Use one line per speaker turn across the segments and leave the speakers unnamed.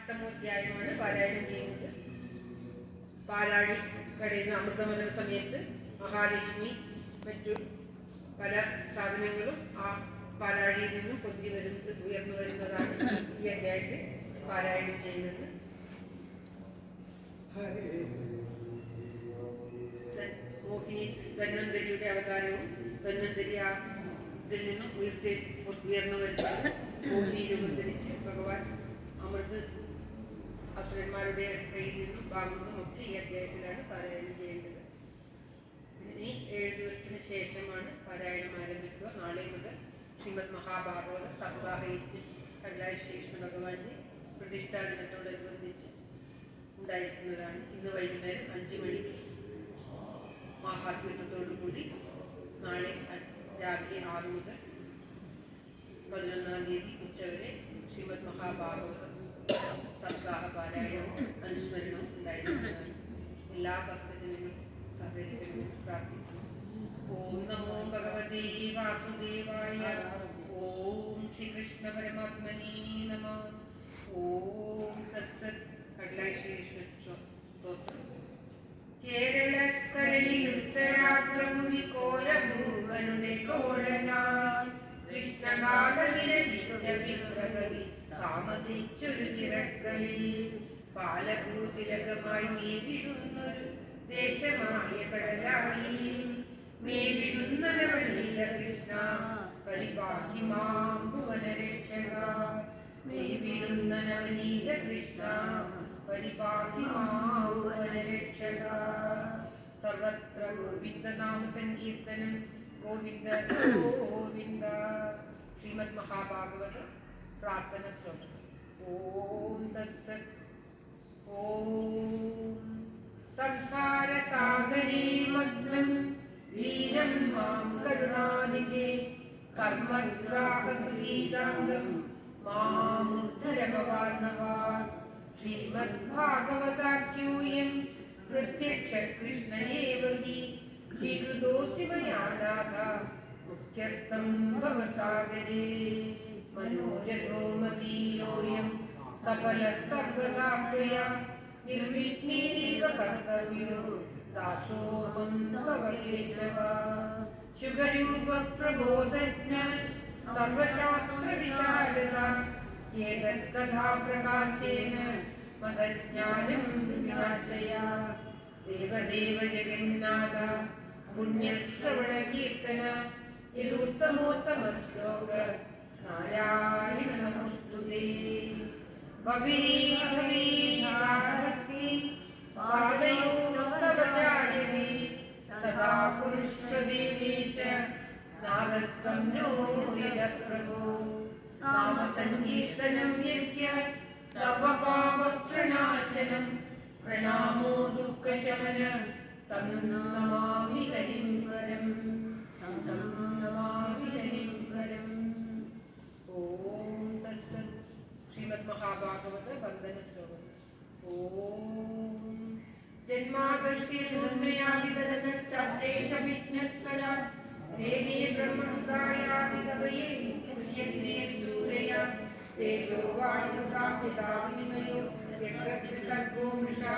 അഷ്ടമോധ്യായമാണ് പാരായണം ചെയ്യുന്നത്. പാലാഴി കടയുന്ന അമൃതമല സമയത്ത് മഹാലക്ഷ്മി മറ്റു പല സാധനങ്ങളും ആ പാലാഴിയിൽ നിന്നും ഉയർന്നു വരുന്നതാണ് ഈ അധ്യായത്തിൽ പാരായണം ചെയ്യുന്നത്. മോഹിനി ധന്വന്തരിയുടെ അവതാരവും ധന്വന്തരി ഇതിൽ നിന്നും ഉയർന്നു വരുന്നത് മോഹിനി രൂപം ധരിച്ച് ഭഗവാൻ അമൃത് അസുരന്മാരുടെ കയ്യിൽ നിന്നും വാങ്ങുന്നതും ഒക്കെ ഈ അധ്യായത്തിലാണ് പാരായണം ചെയ്യേണ്ടത്. ഇനി 7 ദിവസത്തിന് ശേഷമാണ് പാരായണം ആരംഭിക്കുക. നാളെ മുതൽ ശ്രീമദ് മഹാഭാഗവത സപ്താഹയജ്ഞം കൈലായ ശ്രീകൃഷ്ണ ഭഗവാന്റെ പ്രതിഷ്ഠാ ദിനത്തോടനുബന്ധിച്ച് ഉണ്ടായിരിക്കുന്നതാണ്. ഇന്ന് വൈകുന്നേരം 5 മണിക്ക് മഹാത്മ്യത്തോടുകൂടി നാളെ രാവിലെ 6 മുതൽ 11-ാം തീയതി ഉച്ചവരെ ശ്രീമദ് മഹാഭാഗവത സപ്താഹ പാരായണവും അനുസ്മരണവും ഉണ്ടായിരിക്കുന്നതാണ്. എല്ലാ ഭക്തജനങ്ങളും സഹകരിക്കണമെന്ന് പ്രാർത്ഥിക്കുന്നു. ഓം നമോ ഭഗവതേ വാസുദേവായ. ഓം ശ്രീകൃഷ്ണ പരമാത്മനേ നമഃ. ഓം തത്സത്. കൈലായ ശ്രീകൃഷ്ണ സ്തോത്രം. കേരളക്കരയിൽ ഉത്തരാഗ്രമുവികോലഭൂവനുടെ തോഴനായി കൃഷ്ണനാഗവിരചിച്ച വിപ്രകവി താമസിച്ചൊരു ചിറക്കലിൽ പാലഭൂതിലകമായി മേവിടുന്നൊരു ദേശമായ കടലായി മേവിടുന്നവനീല കൃഷ്ണ പരിപാഹി മാം ഭുവനരക്ഷക. മേവിടുന്ന നവനീല കൃഷ്ണ പരിപാഹി മാം ഭുവനരക്ഷക. സർവത്ര ഗോവിന്ദ നാമ സങ്കീർത്തനം. ഗോവിന്ദ ഗോവിന്ദ. ശ്രീമദ് മഹാഭാഗവത പ്രാർത്ഥന ശ്ലോകം. ഓം തത്സത്. ഓം സംസാരസാഗരേ മഗ്നം ലീനം മാം കരുണാനിധേ കർമ്മഗ്രാഹഗീതാംഗം മാമുദ്ധര ഭവാർണവാത്. ശ്രീമദ്ഭാഗവതാഖ്യൂയം പ്രത്യക്ഷ കൃഷ്ണ ഏവ ഹി സ്വീകൃതോऽസി മയാ നാഥ മുഖ്യർത്ഥം ഭവസാഗരേ. മനോരഥോ മദീയോऽയം സഫലഃ സർവദാ ത്വയാ നിർവിഘ്നേനൈവ കർത്തവ്യോ ദാസോऽഹം തവ കേശവ. ശുഗരൂപ പ്രബോധജ്ഞ സർവശാസ്ത്രവിശാരദ ഏതത്കഥാപ്രകാശേന മദജ്ഞാനം വിനാശയ. ദേവദേവ ജഗന്നാഥ പുണ്യശ്രവണകീർത്തന യദുത്തമോത്തമശ്ലോക നാരായണ നമോസ്തുതേ. ഭവേ ഭവേ ഭക്തി പാദയോസ്തവചാരിണി സദാ പുരുഷദേവേശ നാദസ്തം നോ യദ പ്രഭോ. നാമസങ്കീർത്തനം യസ്യ സർവപാപപ്രണാശനം പ്രണാമോ ദുഃഖശമന തം നമാമി ഹരിം വരം. തം നമാമി ഹരിം വരം. ഓം തത്സത്. ശ്രീമദ് മഹാഭാഗവത വന്ദന ശ്ലോകം. ഓം ജന്മാദർശിൽ ഉന്മയാദിതരതശ്ചാപ്തേഷ വിഘ്നസ്വര ദേവീ ബ്രഹ്മഹൃദായാദികവയേ യജ്ഞേ സൂരയ തേജോ വായുപ്രാപിതാവിനിമയോ യത്ര സർഗോ മൃഷാ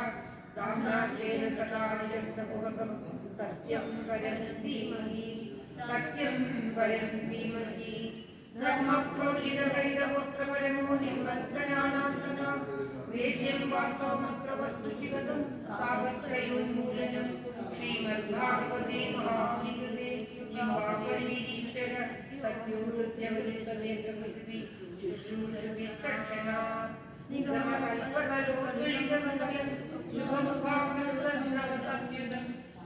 കാമനാശേന സദാ നിരക്തമുഖം സത്യം പരം ധീമഹി. സത്യം പരം ധീമഹി. ധർമ്മപ്രോചിതവൈതവോത്രപരമോ നിവത്സരാണാം സദാ വേദ്യം വാസവമസ്തവസ്തു ശിവദം താപത്രയോന്മൂലനം. ശ്രീമദ്ഭാഗവതേ മഹാമുനികൃതേ ദിവാകരീശ്വര സത്യോഹൃത്യവരുത്തദേവപൃഥ്വി ശുശ്രൂഷവിചക്ഷണാ നിഗമകൽപതലോദ്വളിതമംഗലം ശുഭമുഖാകൃതനവസംയുതം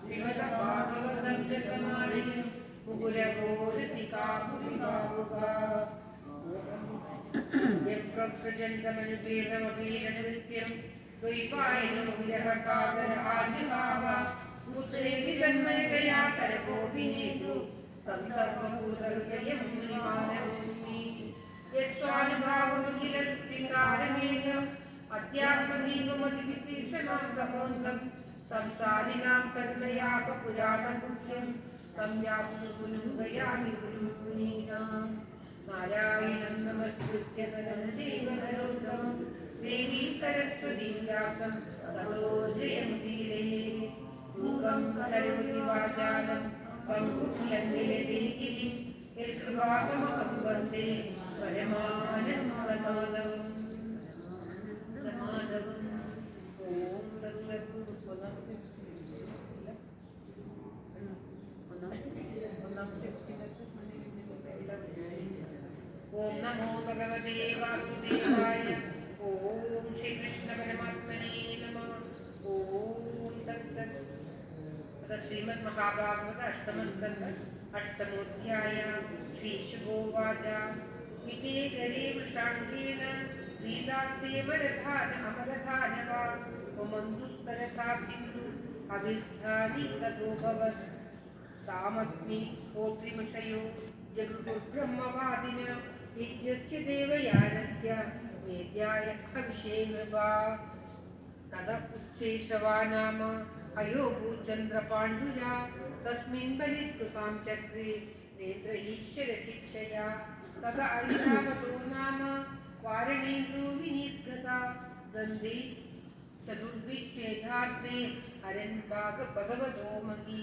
വിമല ഭാഗവതം രസമാലയം മുകുരഘോരസികാ ഭുവിഭാവുകാ. യപ്രജന്തമനുപേതമപേതകൃത്യം ദ്വൈപായനം വിരഹകാതര ആജുഭാവ പുത്രേതി തന്മയതയാ കരകോപിനേതു തം സർവഭൂതഹൃദയം മുനിമാനതോസ്മി. യസ്വാനുഭാവമുഖിരത്രികാരമേഘം അധ്യാത്മദീപമതിവിശേഷണാസഹോന്തം സംസാരിണാം കരുണയാപ പുരാണഗുഹ്യം തം വ്യാപ്സുഗുരുഗയാമി ഗുരുമുനീനാം. നാരായണം നമസ്കൃത്യ നരം ചൈവ നരോത്തമം ദേവീ व्यासं ततो जयमुदीरये मूकं करोति वाचालं पङ्गुलङ्घयते गिरिं यत्कृपातमहं वन्दे परमानन्दमाधवम् ॐ तत्सत् ओम नमो भगवते वासुदेवाय। ओम श्री कृष्ण परमात्मने नमः। ओम तत्सत्। श्रीमद् महाभागवत अष्टमस्कन्ध अष्टमोऽध्याय। श्रीशुकोवाच इति गरे वृषाङ्केन लीलाब्धे वरधान अमरधानवा ममन्दुस्तरसा सिन्धु अविद्धानि ततोऽभवत् तामग्नि होत्रिमशयो जगुर्ब्रह्मवादिन यज्ञस्य देवयानस्य वेद्याय हविषेण वा ततः उच्चैषवा नाम अयोभूचन्द्रपाण्डुजा तस्मिन् बलिस्तुतां चक्रे नेत्रईश्वरशिक्षया तत ऐरावतो नाम वारणेन्दो विनिर्गता गन्धे चतुर्विश्वेधास्ते हरन् भगवतो मही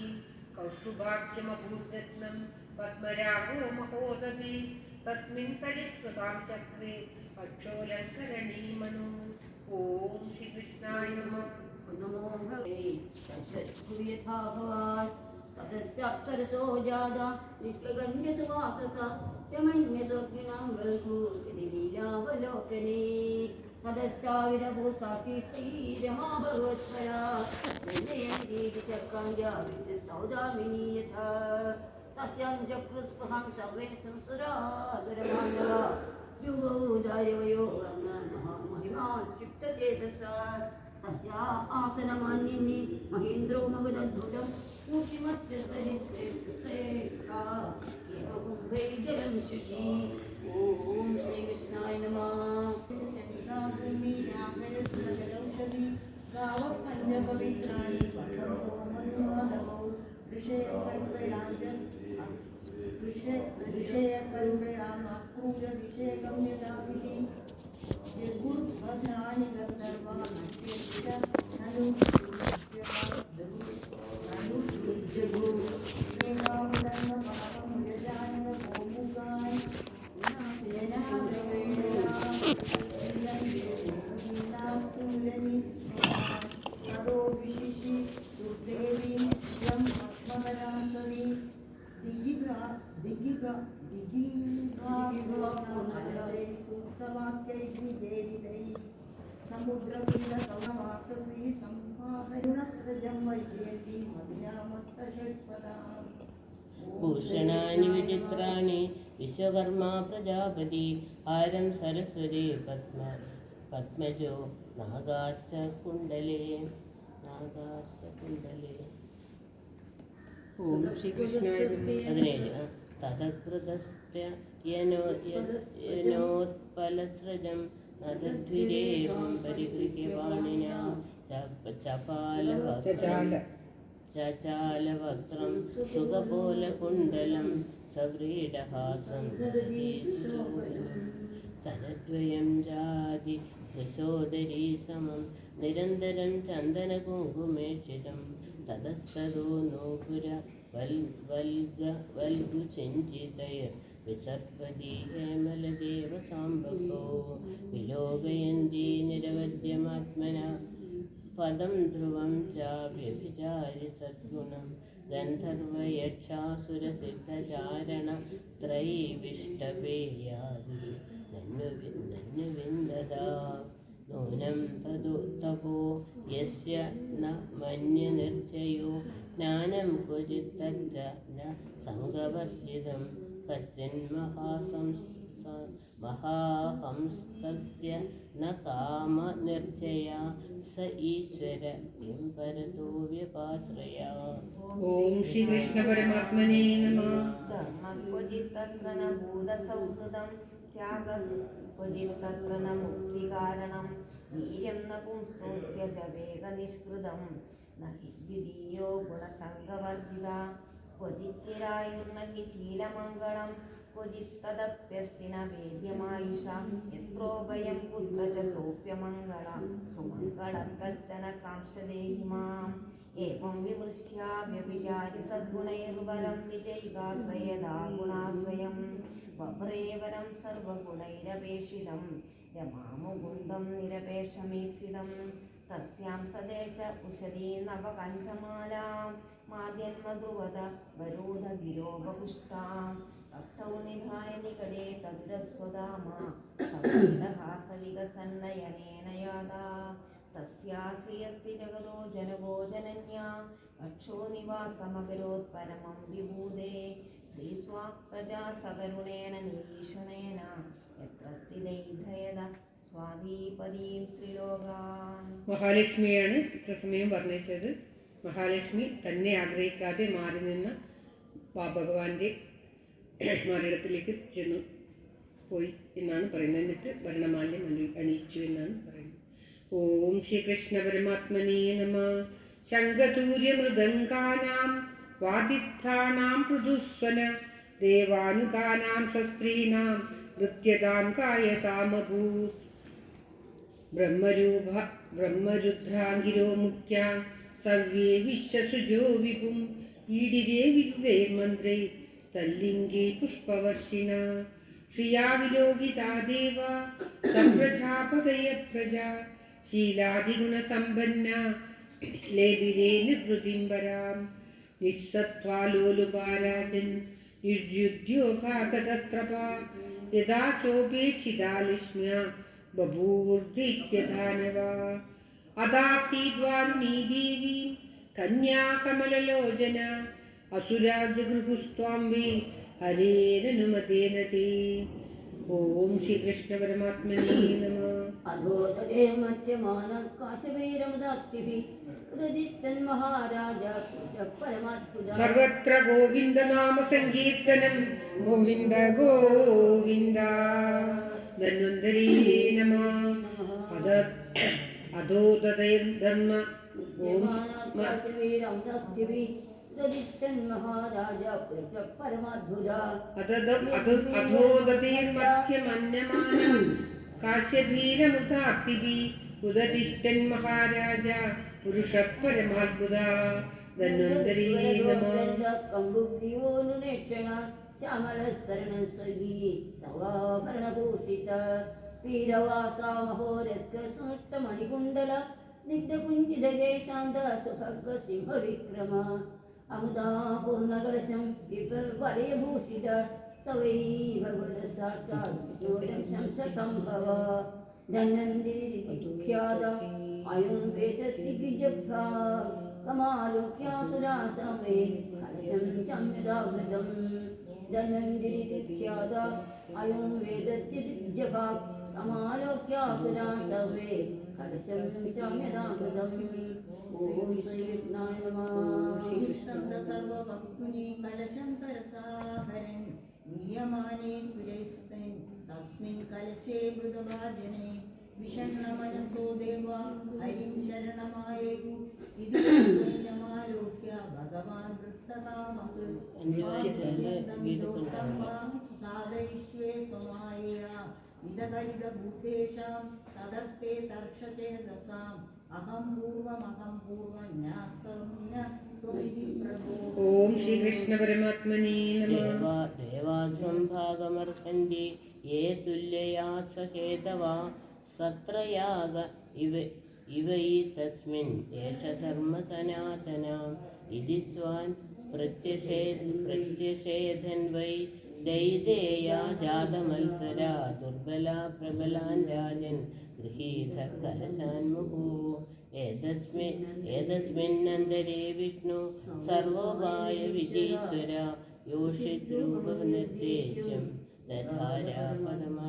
कौस्तुभाख्यमभूद्रत्नं पद्मरागो महोदधि तस्मिन् तरिस्मृतां चक्रे अक्षोलङ्करणीमनु। ॐ श्रीकृष्णाय नमः।
नमो भगवते यथा भवात् ततश्चाप्तरसो जादा विश्वगण्यसुवाससा यमन्यसोऽग्निनां वल्गु इति लीलावलोकने ततश्चाविरभो साक्षी श्रीरमा भगवत्परा सौदामिनी यथा तस्यां चक्रुस्पहां सर्वे संसुरासुरमानवा युगोदायवयो महिमा क्षिप्तचेतसा तस्या आसनमान्यन्ये महेन्द्रो मगदद्भुतं मूर्तिमत्यस्तरिश्रेष्ठा एवकुम्भै जलं शशि। ॐ श्रीकृष्णाय नमः।
गावपञ्चपवित्राणि वसन्तो मन्वादवौ ऋषयकल्पयामाक्रूरविषयगम्यदाभिः जगुर्भद्राणि गन्धर्वाणश्च ननु जगुर्वेदावलम्बपापमुजाननगोमुखान् तरो विशिषि दुर्देवीं यं पद्मवरासवी सूक्तवाक्यैः वेदितैः समुद्रपीडकमवाससी सम्पादरुणस्रजं वैजयन्ती मदिनामत्तषट्पदाम्।
भूषणानि विचित्राणि विश्वकर्मा प्रजापति हारं सरस्वती पद्मजो नागाश्च कुण्डले।
ओम श्रीकृष्णाय नमः।
ततकृतस्य यनोत्पलस्रजं नदद्विरेवं परिगृह्यवाणिना चचालवक्त्रं सुगपोलकुण्डलं सव्रीडहासं सनद्वयं जाति कृशोदरी समं निरन्तरं चन्दनकुङ्कुमेक्षितं ततस्ततो नोपुर वल्गुचिञ्चितैर्विसर्पति हेमलदेव साम्बभो विलोकयन्ती निरवध्यमात्मना पदं ध्रुवं च व्यभिचारि सद्गुणं गन्धर्वयक्षासुरसिद्धचारण त्रयीविष्टपेयादि नन्नुविन्ददा नूनं तपो यस्य न मन्यनिर्जयो ज्ञानं क्वचित् तच्च न सङ्गवर्जितं कश्चिन्महाहंस्तस्य न कामनिर्जया स ईश्वर किं परतो व्यपाश्रया।
ओम श्री कृष्ण परमात्मने नमः।
क्वचित्तत्र न भूतसौहृदं त्यागं क्वचित्तत्र न मुक्तिकारणं वीर्यं न पुंसोऽस्त्यज वेगनिष्कृतं न हि द्वितीयो गुणसङ्गवर्जिता क्वचिच्चिरायुर्न हि शीलमङ्गलं क्वचित्तदप्यस्ति न वेद्यमायुषा यत्रोभयं पुत्र च सोऽप्यमङ्गल सुमङ्गलः कश्चन कांक्षदेहि माम् एवं विमृश्या व्यभिचारि सद्गुणैर्वरं निजैकाश्रयदा गुणाश्रयं वरेवरं सर्वगुणैरपेक्षितं रमामुकुन्दं निरपेक्षमीप्सितं तस्यां सदेश उषधी नवकञ्चमाला माद्यन्मध्रुवद वरोधगिरोपपुष्टां तस्थौ निधाय निकटे तदुरस्वदामा सविकसन्नयनेन यादा तस्या श्रियस्ति जगदो जनगो जनन्या रक्षो निवासमकरोत् परमं विभूदे श्रीस्वा प्रजा सकरुणेन निरीक्षणेन यत्र स्थितैधयद സ്വാധീപതീം സ്ത്രീലോകാൻ.
മഹാലക്ഷ്മിയാണ് ഇത്ര സമയം വർണ്ണിച്ചത്. മഹാലക്ഷ്മി തന്നെ ആഗ്രഹിക്കാതെ മാറി നിന്ന ഭഗവാന്റെ മാറിടത്തിലേക്ക് ചെന്നു പോയി എന്നാണ് പറയുന്നത്. എന്നിട്ട് വർണ്ണമാല്യം അണിയിച്ചു എന്നാണ് പറയുന്നത്. ഓം ശ്രീകൃഷ്ണ പരമാത്മനേ നമഃ. ശംഖതൂര്യ മൃദംഗാനാം വാദിത്രാണാം മൃദുസ്വന ദേവാനുഗാനാം സ്വസ്ത്രീണാം നൃത്യതാം കായതാമഭൂത്. ബ്രഹ്മരുദ്രാംഗിരോ മുഖ്യ സർവേ വിശ്വസുജോ വിപും ഈഡിരേ വിരുദേർമന്ത്രേ തല്ലിംഗേ പുഷ്പവർഷിണ ശ്രിയാ വിലോകിതാ ദേവ സംപ്രജാപതയ പ്രജാ ശീലാദിഗുണസമ്പന്ന ലേബിരേ നിർവൃതിംബരാം നിസ്സത്വാലോലുപാരാജൻ നിർയുദ്യോഗാഗതത്രപാ യഥാ ചോപേക്ഷിതാ ലക്ഷ്മ്യാ ബഭൂവൃദ്ധിത്യധാനവാ അദാസീദ്വാരുണീ ദേവീ കന്യാകമലലോചന അസുരാജഗൃഹുസ്ത്വാം വേ ഹരേരനുമതേന തേ. ഓം ശ്രീകൃഷ്ണ പരമാത്മനേ നമഃ.
അധോതരേ മധ്യമാനകാശവീരമുദാക്തിഭിः ഉദദിഷ്ടൻ മഹാരാജ പരമാത്ഭുത.
സർവത്ര ഗോവിന്ദ നാമ സങ്കീർത്തനം ഗോവിന്ദ ഗോവിന്ദ. ധന്വന്തരീ നമഃ. അധോതധർമ്മ അധോദതീർമധ്യമന്യമാനം കാശ്യപീരമുദാക്തിഭിः ഉദതിഷ്ഠൻ മഹാരാജ പുരുഷ പരമാത്ഭുത. ധന്വന്തരീ നമഃ.
ശ്യാമളസ്തരണസ്വഗീ സവാഭരണഭൂഷിത വീരവാസാ മഹോരസ്കൃഷ്ടമണികുണ്ടല സ്നിഗ്ധകുഞ്ചിതകേശാന്ത സുഭഗസിംഹവിക്രമ അമുദാപൂർണകലശം വിപർവലയഭൂഷിത സവൈ ഭഗവതസാക്ഷാത്സംഭവ ധന്വന്തിരിഖ്യാത അയുർവേദദിഗ്ഗജഭ്രാ കമാലോക്യാസുരാസമേ കലശം ചമ്യതാവൃതം ധന്വന്തിരിഖ്യാത അയുർവേദദിഗ്ഗജഭാ കമാലോക്യാസുരാ സർവേ കലശം ചമ്യതാവൃതം. ഓം ശ്രീകൃഷ്ണായ നമഃ.
സർവവസ്തുനി കലശം തരസാഹരൻ നീയമാനേ സുരൈസ്തൻ തസ്മിൻ കലശേ മൃതഭാജനെ വിഷണ്ണമനസോ ദേവ ഹരിം ശരണമായേകു ഇതുമാലോക്യ ഭഗവാൻ വൃത്തകാമക് സാധയിഷ്വേ സ്വമായ ഇതകരിതഭൂതേഷാം തദർത്തേ തർക്ഷചേതസാം അഹം പൂർവം ജ്ഞാതമിതി പ്രഭോ.
ഓം ശ്രീകൃഷ്ണ പരമാത്മനേ നമഃ.
ദേവാസംഭാഗമർഹന്തി യേ തുല്യയാ സഹേതവാ സത്രയാഗ ഇവൈ തസ്മിൻ ഏഷ ധർമ്മ സനാതനാം ഇതി സ്വാൻ പ്രത്യഷേധൻ വൈ ദൈദേയാ ജാതമത്സരാ ദുർബലാ പ്രബലാൻ രാജൻ ഗൃഹീത കലശാൻമുഹു. ഏതസ്മിന്നന്തരേ വിഷ്ണു സർവോപായ വിജീശ്വര യോഷിദ്രൂപനിർദ്ദേശം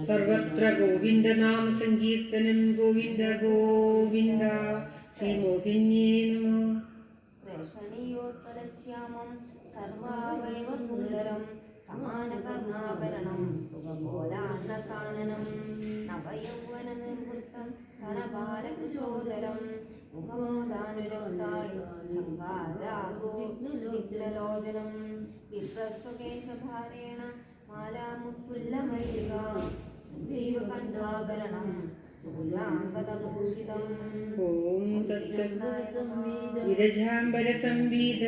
സർവത്ര ഗോവിന്ദ നാമ സങ്കീർത്തനം ഗോവിന്ദ ഗോവിന്ദ. ശ്രീമോഹിന്യേ നമഃ.
പ്രേഷണീയോത്പലശ്യാമം സർവാവയവ സുന്ദരം സമാനകർണാഭരണം സുഖപോലാന്നസാനനം നവയൗവന നിർവൃത്തം സ്തനഭാരകുശോദരം മുഖമോദാനുരക്താളി ശങ്കാരാഗോലോചനം വിപ്രസ്വകേശഭാരേണ മാലാമുത്തുല്ലമല്ലിക സുഗ്രീവകണ്ഠാഭരണം സുഗുലാംഗതഭൂഷിതം.
ഓം തത്സത് വിരജാംബരസംവീത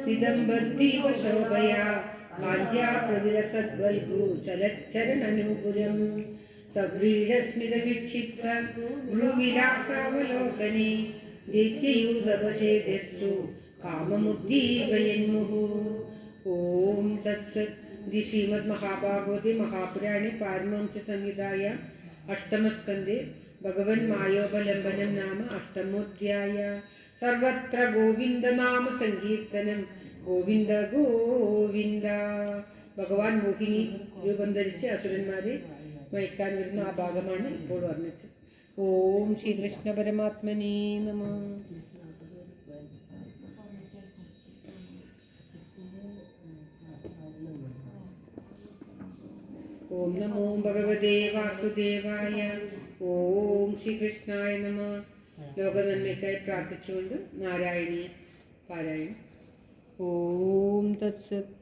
വിദംബദ്വീപശോഭയാ കാഞ്ചാപ്രവിലസദ്വൽഗു ചലച്ചരണനൂപുരം സവ്രീഡസ്മിതവിക്ഷിപ്ത ഭ്രുവിലാസാവലോകനെ ദൈത്യയൂതപചേതസ്സു കാമമുദ്ദീപയന്മുഹു. ഓം തത്സത്. ഇതി ശ്രീമദ് മഹാഭാഗവതേ മഹാപുരാണേ പാരമഹംസ സംഹിതായാം അഷ്ടമസ്കന്ധേ ഭഗവൻ മായോപലംബനം നാമ അഷ്ടമോധ്യായ. സർവത്ര ഗോവിന്ദനാമ സങ്കീർത്തനം. ഗോവിന്ദ ഗോവിന്ദ. ഭഗവാൻ മോഹിനി രൂപം ധരിച്ച് അസുരന്മാരെ മയക്കാൻ വരുന്ന ആ ഭാഗമാണ് ഇപ്പോൾ വർണ്ണിച്ചത്. ഓം ശ്രീകൃഷ്ണ പരമാത്മനേ നമഃ. ഓം നമോ ഭഗവതേ വാസുദേവായ. ഓം ശ്രീകൃഷ്ണായ നമഃ. ലോകനന്മയ്ക്കായി പ്രാർത്ഥിച്ചുകൊണ്ട് നാരായണീയ പാരായണം. ഓം തത്സത്.